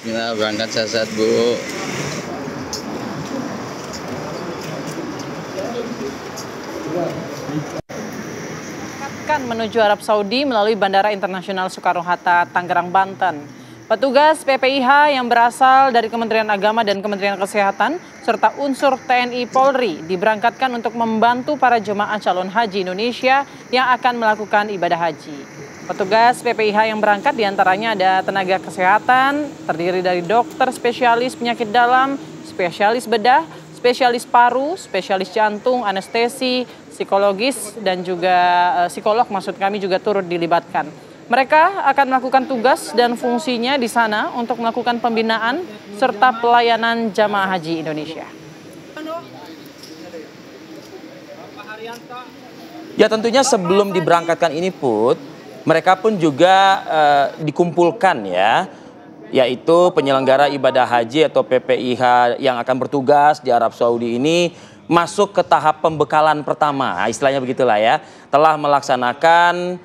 Bismillah, berangkat sehat-sehat Bu. Menuju Arab Saudi melalui Bandara Internasional Soekarno-Hatta, Tangerang, Banten. Petugas PPIH yang berasal dari Kementerian Agama dan Kementerian Kesehatan serta unsur TNI Polri diberangkatkan untuk membantu para jemaah calon haji Indonesia yang akan melakukan ibadah haji. Petugas PPIH yang berangkat diantaranya ada tenaga kesehatan, terdiri dari dokter spesialis penyakit dalam, spesialis bedah, spesialis paru, spesialis jantung, anestesi, psikologis, dan juga psikolog maksud kami juga turut dilibatkan. Mereka akan melakukan tugas dan fungsinya di sana untuk melakukan pembinaan serta pelayanan jamaah haji Indonesia. Ya tentunya sebelum diberangkatkan ini Put, mereka pun juga dikumpulkan ya, yaitu penyelenggara ibadah haji atau PPIH yang akan bertugas di Arab Saudi ini masuk ke tahap pembekalan pertama, istilahnya begitulah ya. Telah melaksanakan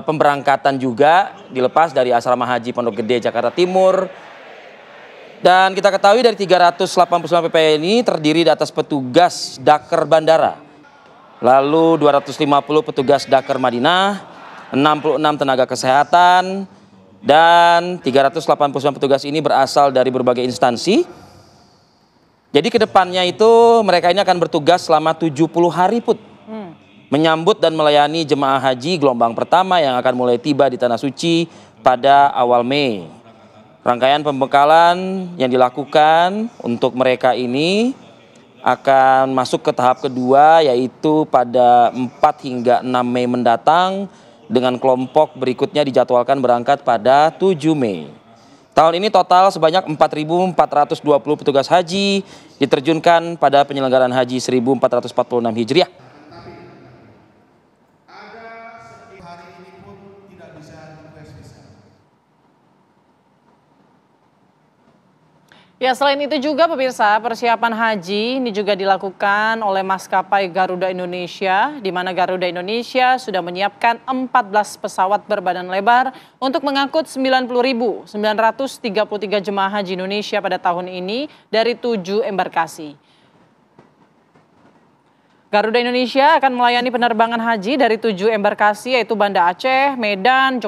pemberangkatan juga dilepas dari asrama haji Pondok Gede, Jakarta Timur. Dan kita ketahui dari 389 PPIH ini terdiri di atas petugas Daker Bandara, lalu 250 petugas Daker Madinah, 66 tenaga kesehatan, dan 389 petugas ini berasal dari berbagai instansi. Jadi ke depannya itu mereka ini akan bertugas selama 70 hari Put. Menyambut dan melayani jemaah haji gelombang pertama yang akan mulai tiba di Tanah Suci pada awal Mei. Rangkaian pembekalan yang dilakukan untuk mereka ini akan masuk ke tahap kedua, yaitu pada 4 hingga 6 Mei mendatang, dengan kelompok berikutnya dijadwalkan berangkat pada 7 Mei. Tahun ini total sebanyak 4.420 petugas haji diterjunkan pada penyelenggaraan haji 1446 Hijriah. Ya, selain itu juga pemirsa, persiapan haji ini juga dilakukan oleh maskapai Garuda Indonesia, di mana Garuda Indonesia sudah menyiapkan 14 pesawat berbadan lebar untuk mengangkut 90.933 jemaah haji Indonesia pada tahun ini dari 7 embarkasi. Garuda Indonesia akan melayani penerbangan haji dari 7 embarkasi, yaitu Banda Aceh, Medan,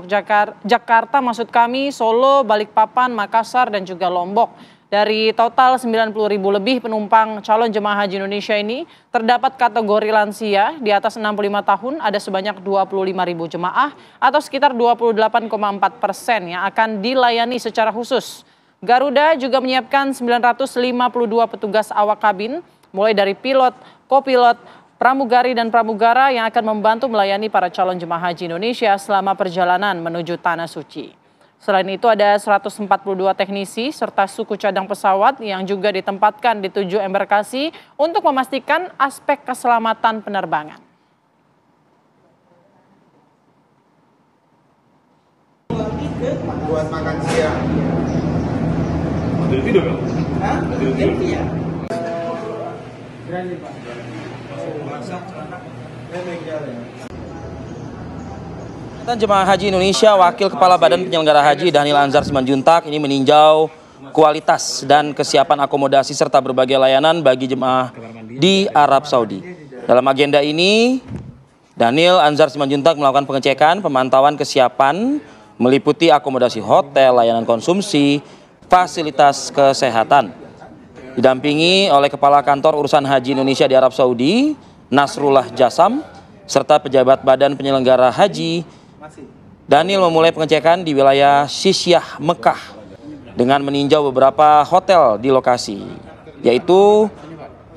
Jakarta maksud kami, Solo, Balikpapan, Makassar, dan juga Lombok. Dari total 90.000 lebih penumpang calon jemaah haji Indonesia ini, terdapat kategori lansia di atas 65 tahun ada sebanyak 25.000 jemaah atau sekitar 28,4% yang akan dilayani secara khusus. Garuda juga menyiapkan 952 petugas awak kabin, mulai dari pilot, kopilot, pramugari dan pramugara yang akan membantu melayani para calon jemaah haji Indonesia selama perjalanan menuju Tanah Suci. Selain itu ada 142 teknisi serta suku cadang pesawat yang juga ditempatkan di 7 embarkasi untuk memastikan aspek keselamatan penerbangan. Buat makan siang. Ada tidur kan? Hah? Iya. Berani Pak. Masak anak. Jemaah Haji Indonesia, Wakil Kepala Badan Penyelenggara Haji Dhanil Anzar Simanjuntak ini meninjau kualitas dan kesiapan akomodasi serta berbagai layanan bagi jemaah di Arab Saudi. Dalam agenda ini, Dhanil Anzar Simanjuntak melakukan pengecekan, pemantauan kesiapan, meliputi akomodasi hotel, layanan konsumsi, fasilitas kesehatan. Didampingi oleh Kepala Kantor Urusan Haji Indonesia di Arab Saudi, Nasrullah Jasam, serta pejabat Badan Penyelenggara Haji. Dhanil memulai pengecekan di wilayah Sisyah, Mekah dengan meninjau beberapa hotel di lokasi, yaitu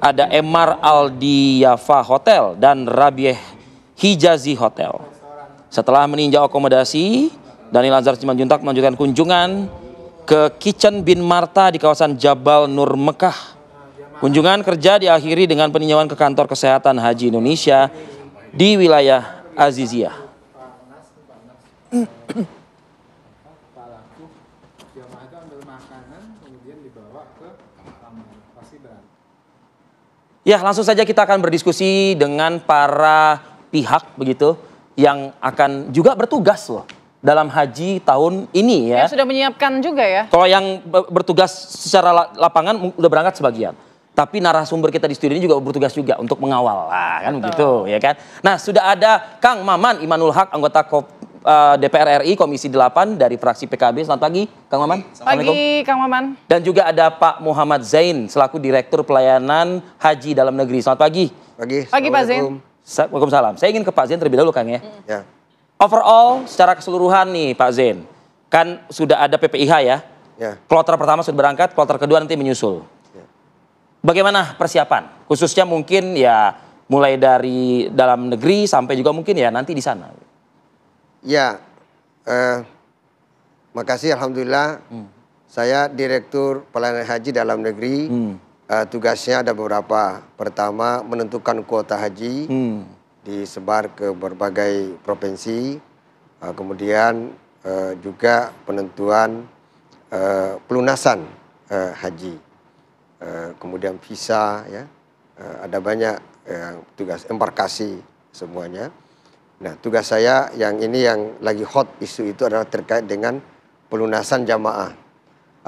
ada Emar Al-Diyafa Hotel dan Rabieh Hijazi Hotel. Setelah meninjau akomodasi, Dhanil Anzar Simanjuntak melanjutkan kunjungan ke Kitchen bin Marta di kawasan Jabal Nur, Mekah. Kunjungan kerja diakhiri dengan peninjauan ke kantor kesehatan Haji Indonesia di wilayah Aziziyah. Ya, langsung saja kita akan berdiskusi dengan para pihak begitu yang akan juga bertugas loh dalam haji tahun ini ya. Yang sudah menyiapkan juga ya. Kalau yang bertugas secara lapangan udah berangkat sebagian. Tapi narasumber kita di studio ini juga bertugas juga untuk mengawal. Nah, kan begitu ya kan. Nah, sudah ada Kang Maman Imanul Haq, anggota DPR RI Komisi 8 dari fraksi PKB. Selamat pagi, Kang Maman. Pagi, Kang Maman. Dan juga ada Pak Muhammad Zain selaku Direktur Pelayanan Haji Dalam Negeri. Selamat pagi. Pagi Pak Zain. Waalaikumsalam. Saya ingin ke Pak Zain terlebih dahulu, Kang ya. Ya. Overall secara keseluruhan nih Pak Zain, kan sudah ada PPIH ya. Ya. Kloter pertama sudah berangkat, kloter kedua nanti menyusul. Ya. Bagaimana persiapan? Khususnya mungkin ya mulai dari dalam negeri sampai juga mungkin ya nanti di sana. Ya, makasih alhamdulillah. Saya Direktur Pelayanan Haji Dalam Negeri. Tugasnya ada beberapa. Pertama, menentukan kuota haji. Disebar ke berbagai provinsi, kemudian juga penentuan pelunasan haji, kemudian visa, ya, ada banyak tugas embarkasi semuanya. Nah, tugas saya yang ini yang lagi hot isu itu adalah terkait dengan pelunasan jamaah.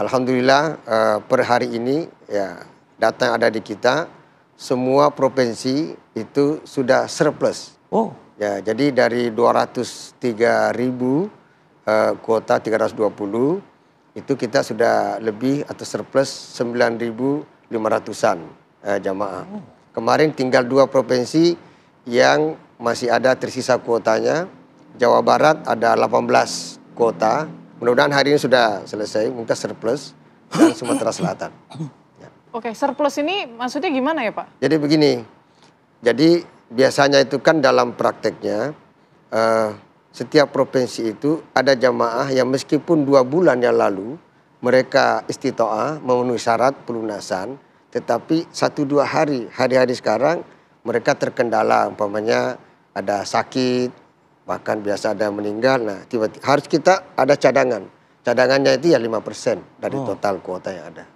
Alhamdulillah per hari ini ya data yang ada di kita, semua provinsi itu sudah surplus. Oh. Ya, jadi dari 203.000 kuota 320 itu kita sudah lebih atau surplus 9.500-an jamaah. Kemarin tinggal 2 provinsi yang masih ada tersisa kuotanya. Jawa Barat ada 18 kuota. Mudah-mudahan hari ini sudah selesai, mungkin surplus, dan Sumatera Selatan. Oke, surplus ini maksudnya gimana ya Pak? Jadi begini, jadi biasanya itu kan dalam prakteknya setiap provinsi itu ada jamaah yang meskipun 2 bulan yang lalu mereka istitoah memenuhi syarat pelunasan, tetapi 1-2 hari sekarang mereka terkendala, umpamanya ada sakit, bahkan biasa ada yang meninggal. Nah, tiba-tiba harus kita ada cadangan. Cadangannya itu ya 5% dari total kuota yang ada.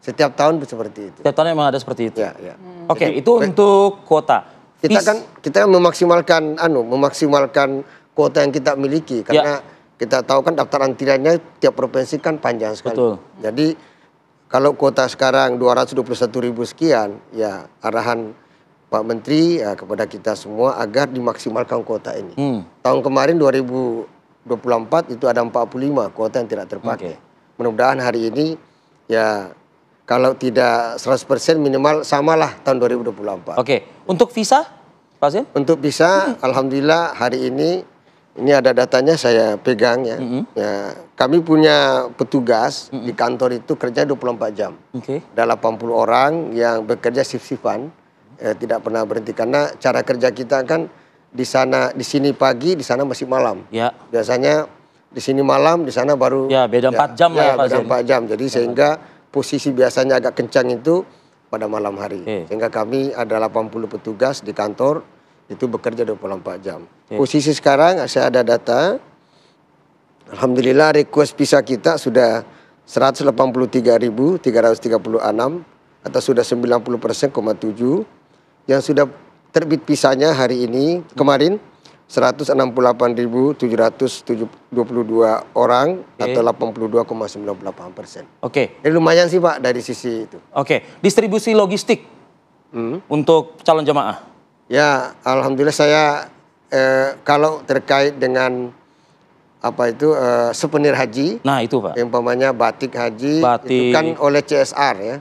Setiap tahun seperti itu. Setiap tahun memang ada seperti itu. Ya, ya. Oke, itu untuk kuota. Kita memaksimalkan kuota yang kita miliki karena kita tahu kan daftar antriannya tiap provinsi kan panjang sekali. Betul. Jadi kalau kuota sekarang 221.000 sekian, ya arahan Pak Menteri ya, kepada kita semua agar dimaksimalkan kuota ini. Tahun kemarin 2024 itu ada 45 kuota yang tidak terpakai. Mudah-mudahan hari ini ya kalau tidak 100% minimal samalah tahun 2024. Oke, untuk visa, Pak Zain? Untuk visa, alhamdulillah hari ini ada datanya saya pegang ya. Ya, kami punya petugas di kantor itu kerja 24 jam. Ada 80 orang yang bekerja shift-shiftan, tidak pernah berhenti karena cara kerja kita kan di sini pagi, di sana masih malam. Ya. Biasanya di sini malam, di sana baru beda 4 jam lah ya Pak Zain. Beda 4 jam. Jadi sehingga posisi biasanya agak kencang itu pada malam hari. Sehingga kami ada 80 petugas di kantor itu bekerja 24 jam. Posisi sekarang saya ada data. Alhamdulillah request visa kita sudah 183.336 atau sudah 90%,7. Yang sudah terbit visanya hari ini kemarin 168.722 orang atau 82,98%. Oke. Jadi lumayan sih Pak dari sisi itu. Oke, distribusi logistik untuk calon jamaah. Ya, alhamdulillah saya kalau terkait dengan souvenir haji. Nah itu Pak. Umpamanya batik haji itu kan oleh CSR ya,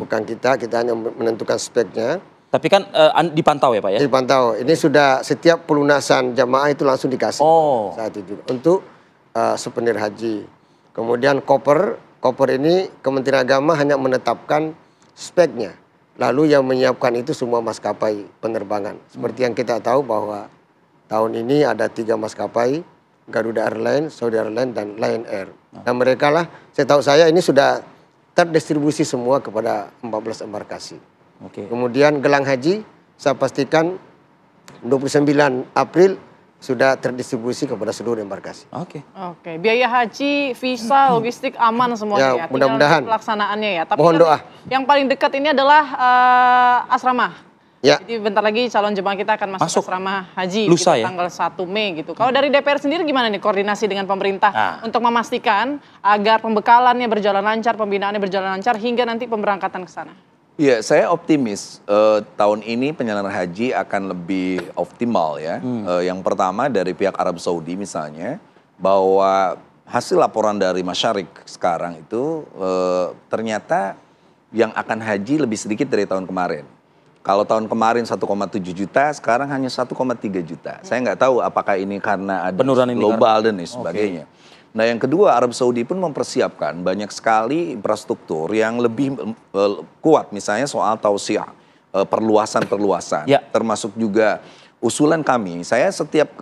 bukan kita hanya menentukan speknya. Tapi kan dipantau ya Pak ya? Dipantau. Ini sudah setiap pelunasan jamaah itu langsung dikasih saat itu juga. Untuk souvenir haji. Kemudian koper ini Kementerian Agama hanya menetapkan speknya. Lalu yang menyiapkan itu semua maskapai penerbangan. Seperti yang kita tahu bahwa tahun ini ada 3 maskapai, Garuda Airlines, Saudi Airlines, dan Lion Air. Dan mereka lah, setahu saya ini sudah terdistribusi semua kepada 14 embarkasi. Kemudian gelang haji, saya pastikan 29 April sudah terdistribusi kepada seluruh embarkasi. Oke, biaya haji, visa, logistik aman semuanya ya. Mudah-mudahan. Pelaksanaannya ya. Tapi mohon doa. Yang paling dekat ini adalah asrama. Ya. Jadi bentar lagi calon jemaah kita akan masuk asrama haji Lusa gitu, ya? tanggal 1 Mei gitu. Kalau dari DPR sendiri gimana nih koordinasi dengan pemerintah untuk memastikan agar pembekalannya berjalan lancar, pembinaannya berjalan lancar hingga nanti pemberangkatan ke sana? Iya, saya optimis tahun ini penyelenggaraan haji akan lebih optimal ya. Yang pertama dari pihak Arab Saudi misalnya, bahwa hasil laporan dari Masyarik sekarang itu ternyata yang akan haji lebih sedikit dari tahun kemarin. Kalau tahun kemarin 1,7 juta, sekarang hanya 1,3 juta. Saya nggak tahu apakah ini karena ada Penurunan global dan sebagainya. Nah yang kedua, Arab Saudi pun mempersiapkan banyak sekali infrastruktur yang lebih kuat. Misalnya soal tausiah, perluasan-perluasan. Ya. Termasuk juga usulan kami. Saya setiap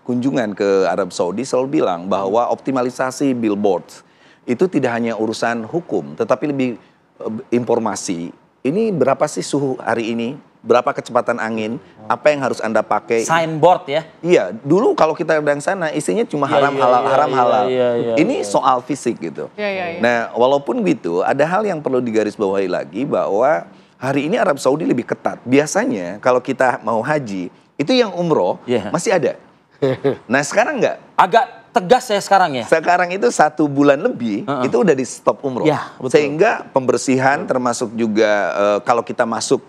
kunjungan ke Arab Saudi selalu bilang bahwa optimalisasi billboard itu tidak hanya urusan hukum, tetapi lebih informasi. Ini berapa sih suhu hari ini? Berapa kecepatan angin? Apa yang harus Anda pakai? Signboard ya? Iya, dulu kalau kita datang sana isinya cuma haram halal. Ini soal fisik gitu. Nah, walaupun gitu, ada hal yang perlu digarisbawahi lagi bahwa hari ini Arab Saudi lebih ketat. Biasanya kalau kita mau haji, itu yang umroh masih ada. Nah, sekarang enggak. Agak tegas ya sekarang ya? Sekarang itu 1 bulan lebih, itu udah di stop umroh. Ya, betul. Sehingga pembersihan termasuk juga kalau kita masuk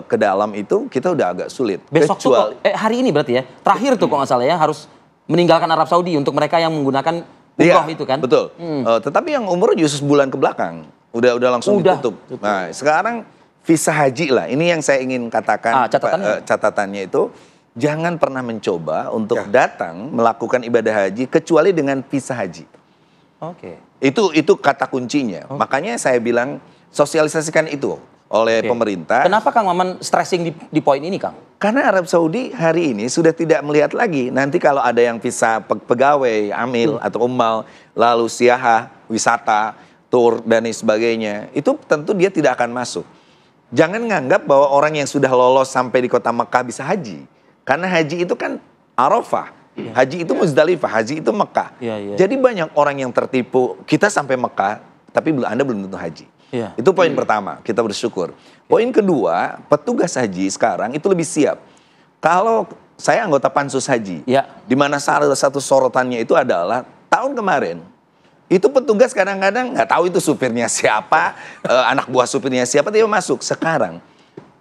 ke dalam itu, kita udah agak sulit. Besok tuh hari ini berarti ya? Terakhir tuh kok nggak salah ya, harus meninggalkan Arab Saudi untuk mereka yang menggunakan umroh itu kan? Betul. Tetapi yang umroh justru sebulan ke belakang. Udah langsung ditutup. Nah, sekarang visa haji lah. Ini yang saya ingin katakan catatannya itu. Jangan pernah mencoba untuk datang melakukan ibadah haji kecuali dengan visa haji. Oke. Itu kata kuncinya. Makanya saya bilang sosialisasikan itu oleh pemerintah. Kenapa Kang Maman stressing di poin ini, Kang? Karena Arab Saudi hari ini sudah tidak melihat lagi. Nanti kalau ada yang visa pegawai, amil atau ummal, lalu siaha, wisata, tur dan sebagainya, itu tentu dia tidak akan masuk. Jangan nganggap bahwa orang yang sudah lolos sampai di kota Mekah bisa haji. Karena haji itu kan Arafah, haji itu Muzdalifah, haji itu Mekah. Jadi banyak orang yang tertipu, kita sampai Mekah, tapi Anda belum tentu haji. Itu poin pertama, kita bersyukur. Poin kedua, petugas haji sekarang itu lebih siap. Kalau saya anggota pansus haji, di mana salah satu sorotannya itu adalah tahun kemarin, itu petugas kadang-kadang nggak tahu itu supirnya siapa, anak buah supirnya siapa, dia masuk. Sekarang,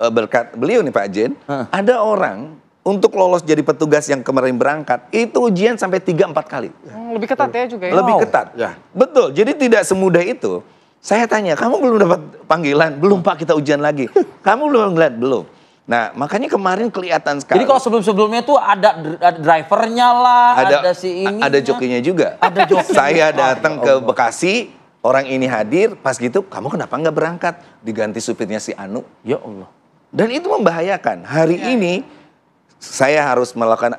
berkat beliau nih Pak Jen, ada orang untuk lolos jadi petugas yang kemarin berangkat, itu ujian sampai 3-4 kali. Lebih ketat ya juga ya? Lebih ketat. Betul, jadi tidak semudah itu. Saya tanya, kamu belum dapat panggilan? Belum Pak, kita ujian lagi. Kamu belum ngeliat? Belum. Nah, makanya kemarin kelihatan sekali. Jadi kalau sebelum-sebelumnya tuh ada drivernya lah, ada si ini. Ada jokinya juga. Ada joki. Saya datang ke Bekasi, orang ini hadir, pas gitu, kamu kenapa nggak berangkat? Diganti supirnya si Anu. Ya Allah. Dan itu membahayakan. Hari ini, saya harus melakukan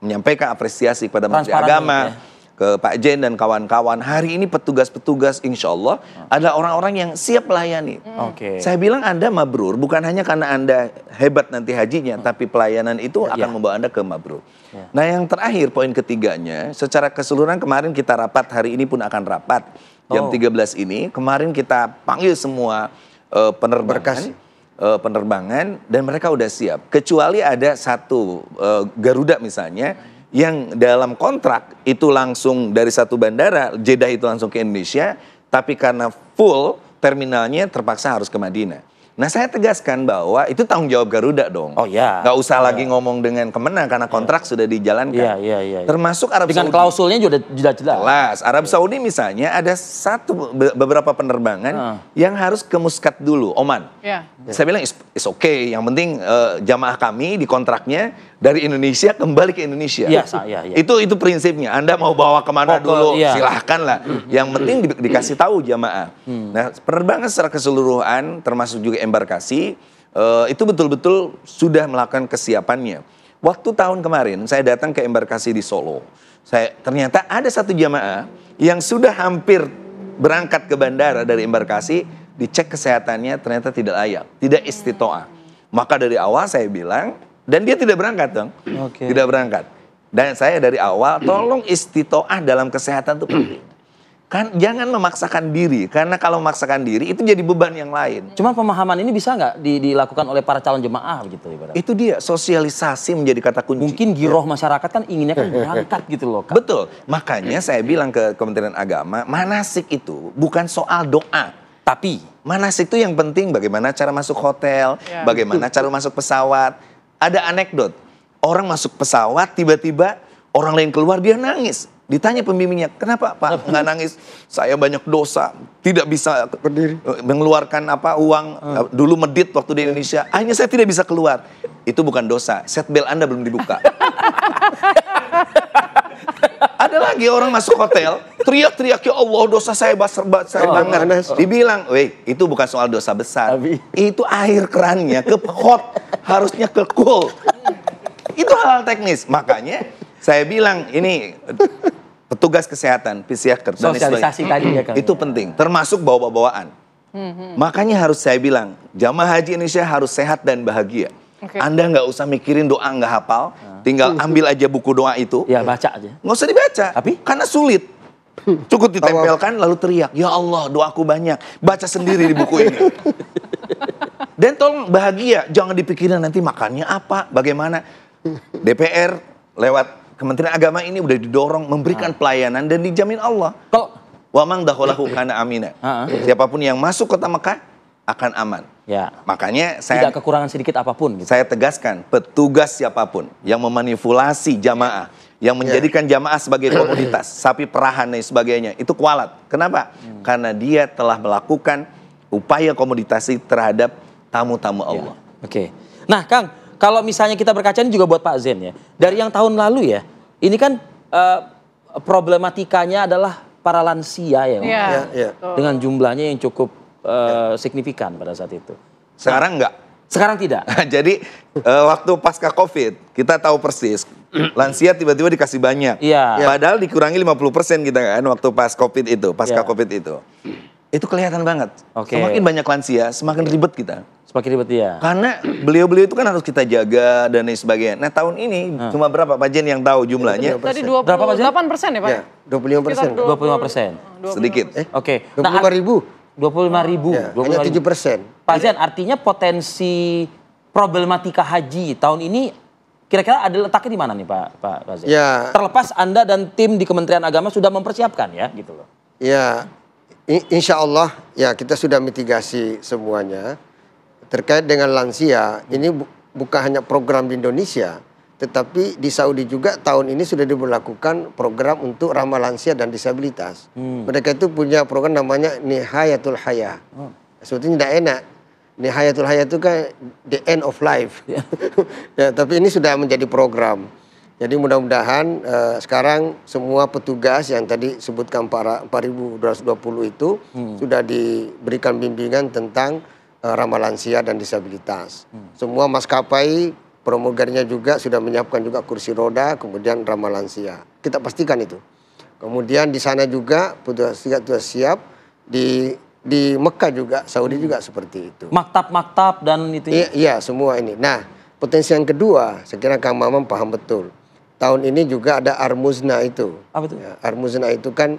menyampaikan apresiasi kepada Menteri Agama, ke Pak Jen dan kawan-kawan. Hari ini petugas-petugas insya Allah adalah orang-orang yang siap melayani. Saya bilang Anda mabrur bukan hanya karena Anda hebat nanti hajinya, tapi pelayanan itu akan membawa Anda ke mabrur. Nah yang terakhir poin ketiganya, secara keseluruhan kemarin kita rapat, hari ini pun akan rapat. Jam 13 ini, kemarin kita panggil semua penerbangan dan mereka udah siap. Kecuali ada satu Garuda misalnya yang dalam kontrak itu langsung dari satu bandara Jeddah itu langsung ke Indonesia, tapi karena full terminalnya terpaksa harus ke Madinah. Nah saya tegaskan bahwa itu tanggung jawab Garuda dong. Nggak usah lagi ngomong dengan Kemenang karena kontrak sudah dijalankan. Termasuk Arab Saudi. Dengan klausulnya juga jelas. Arab Saudi misalnya ada beberapa penerbangan yang harus ke Muscat dulu, Oman. Saya bilang it's okay. Yang penting jamaah kami di kontraknya dari Indonesia kembali ke Indonesia. Itu prinsipnya. Anda mau bawa kemana dulu silahkan lah. Yang penting dikasih tahu jamaah. Nah penerbangan secara keseluruhan termasuk juga embarkasi itu betul-betul sudah melakukan kesiapannya. Waktu tahun kemarin saya datang ke embarkasi di Solo. Ternyata ada satu jamaah yang sudah hampir berangkat ke bandara dari embarkasi, dicek kesehatannya ternyata tidak layak, tidak istitoah. Maka dari awal saya bilang, dan dia tidak berangkat dong, tidak berangkat. Dan saya dari awal tolong istitoah dalam kesehatan itu penting. Kan jangan memaksakan diri, karena kalau memaksakan diri itu jadi beban yang lain. Cuman pemahaman ini bisa nggak dilakukan oleh para calon jemaah gitu ibaratnya? Itu dia, sosialisasi menjadi kata kunci. Mungkin giroh masyarakat kan inginnya kan berangkat gitu loh, Kang. Betul, makanya saya bilang ke Kementerian Agama, manasik itu bukan soal doa. Tapi Manasik itu yang penting bagaimana cara masuk hotel, Ya. bagaimana cara masuk pesawat. Ada anekdot, orang masuk pesawat tiba-tiba orang lain keluar dia nangis. Ditanya pembimbingnya, kenapa Pak nggak nangis? Saya banyak dosa, tidak bisa mengeluarkan uang. Dulu medit waktu di Indonesia, akhirnya saya tidak bisa keluar. Itu bukan dosa, seatbelt Anda belum dibuka. Ada lagi orang masuk hotel, teriak-teriak, ya Allah dosa saya besar banget. Dibilang, weh itu bukan soal dosa besar. Itu air kerannya ke hot, harusnya ke cool. Itu hal teknis. Makanya saya bilang ini petugas kesehatan, psikiater dan sosialisasi tadi ya Kang. itu penting, termasuk bawa-bawaan. Makanya harus saya bilang, jamaah haji Indonesia harus sehat dan bahagia. Oke. Anda nggak usah mikirin doa nggak hafal, tinggal ambil aja buku doa itu. Ya baca aja. Nggak usah dibaca, Tapi? karena sulit. Cukup ditempelkan lalu teriak, ya Allah doaku banyak, baca sendiri di buku ini. Dan tolong bahagia, jangan dipikirin nanti makannya apa, bagaimana. DPR lewat Kementerian Agama ini udah didorong memberikan pelayanan dan dijamin Allah. Kalau Wa mang dakhalahu kana amina. Siapapun yang masuk kota Mekah akan aman. ya Makanya tidak kekurangan sedikit apapun gitu. saya tegaskan, petugas siapapun yang memanipulasi jamaah, yang menjadikan jamaah sebagai komoditas, sapi perahan dan sebagainya, itu kualat. Kenapa? Karena dia telah melakukan upaya komoditasi terhadap tamu-tamu Allah. Oke. Nah, Kang, kalau misalnya kita berkaca ini juga buat Pak Zen ya. Dari yang tahun lalu ya, ini kan problematikanya adalah para lansia ya, Bang. Iya. Ya. Dengan jumlahnya yang cukup signifikan pada saat itu. Sekarang enggak. Sekarang tidak. Jadi waktu pasca COVID, kita tahu persis, lansia tiba-tiba dikasih banyak. Iya. Padahal dikurangi 50% kita kan waktu pas COVID itu, pasca Iya. COVID itu. Itu kelihatan banget. Oke. Semakin banyak lansia, semakin ribet kita. Semakin ribet ya. Karena beliau-beliau itu kan harus kita jaga dan lain sebagainya. Nah tahun ini cuma berapa Pak Jen yang tahu jumlahnya? Tadi Berapa, Pak Jen? 28% ya Pak? Ya, 25%. 25%. Sedikit. Oke. 25.000. 25.000. Ya, hanya 7%. Pak Zen, artinya potensi problematika haji tahun ini kira-kira ada letaknya di mana nih Pak Zen? Ya. Terlepas Anda dan tim di Kementerian Agama sudah mempersiapkan ya gitu loh. Ya, insya Allah ya kita sudah mitigasi semuanya. Terkait dengan lansia, ini bukan hanya program di Indonesia, tetapi di Saudi juga tahun ini sudah diberlakukan program untuk ramah lansia dan disabilitas. Mereka itu punya program namanya Nihayatul Hayah. Sebetulnya tidak enak. Nihayatul Hayah itu kan the end of life. Ya, tapi ini sudah menjadi program. Jadi mudah-mudahan sekarang semua petugas yang tadi sebutkan 4.220 itu sudah diberikan bimbingan tentang ramah lansia dan disabilitas. Semua maskapai pramugarinya juga sudah menyiapkan juga kursi roda, kemudian ramah lansia. Kita pastikan itu. Kemudian di sana juga petugas siap di Mekah juga, Saudi juga seperti itu. Maktab-maktab dan itu. Iya, semua ini. Nah, potensi yang kedua, saya kira Kang Maman paham betul. Tahun ini juga ada Armuzna itu. Apa itu? Ya, Armuzna itu kan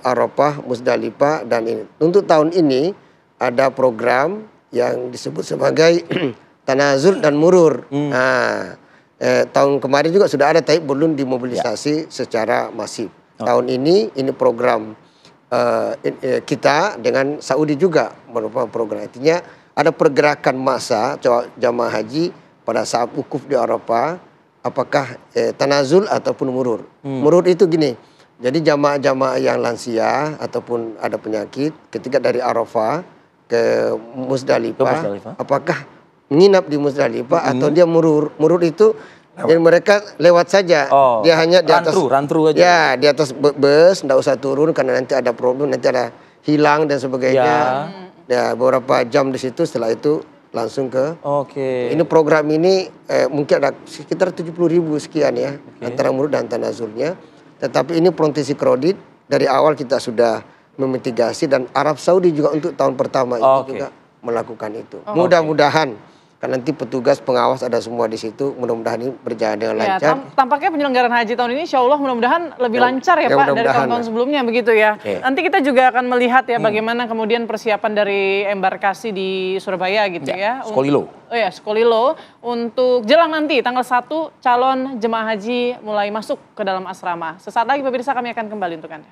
Arafah, Musdalifah dan ini. Untuk tahun ini ada program yang disebut sebagai tanazul dan murur. Nah, tahun kemarin juga sudah ada, tapi belum dimobilisasi secara masif. Tahun ini program kita dengan Saudi juga merupakan program. Artinya ada pergerakan massa jamaah haji pada saat wukuf di Arafah, apakah tanazul ataupun murur. Murur itu gini, jadi jamaah-jamaah yang lansia ataupun ada penyakit ketika dari Arafah ke Musdalifah, apakah menginap di Musdalifah atau dia murur. Murur itu jadi mereka lewat saja. Dia hanya di atas rantru aja. Ya, di atas bus, enggak usah turun karena nanti ada problem, nanti ada hilang dan sebagainya. Ya, beberapa jam di situ, setelah itu langsung ke. Oke. Ini program ini mungkin ada sekitar 70.000 sekian ya, antara murur dan tanazulnya. Tetapi ini potensi kredit dari awal kita sudah memitigasi, dan Arab Saudi juga untuk tahun pertama ini juga melakukan itu. Mudah-mudahan Kan nanti petugas pengawas ada semua di situ. Mudah-mudahan ini berjalan dengan Ya, lancar. tampaknya penyelenggaraan haji tahun ini insya Allah mudah-mudahan lebih lancar ya Pak dari mudah-mudahan tahun-tahun lah. sebelumnya begitu ya. Oke. Nanti kita juga akan melihat ya bagaimana kemudian persiapan dari embarkasi di Surabaya gitu ya. Skolilo. Oh ya, Skolilo untuk jelang nanti tanggal 1 calon jemaah haji mulai masuk ke dalam asrama. Sesaat lagi pemirsa kami akan kembali untuk Anda.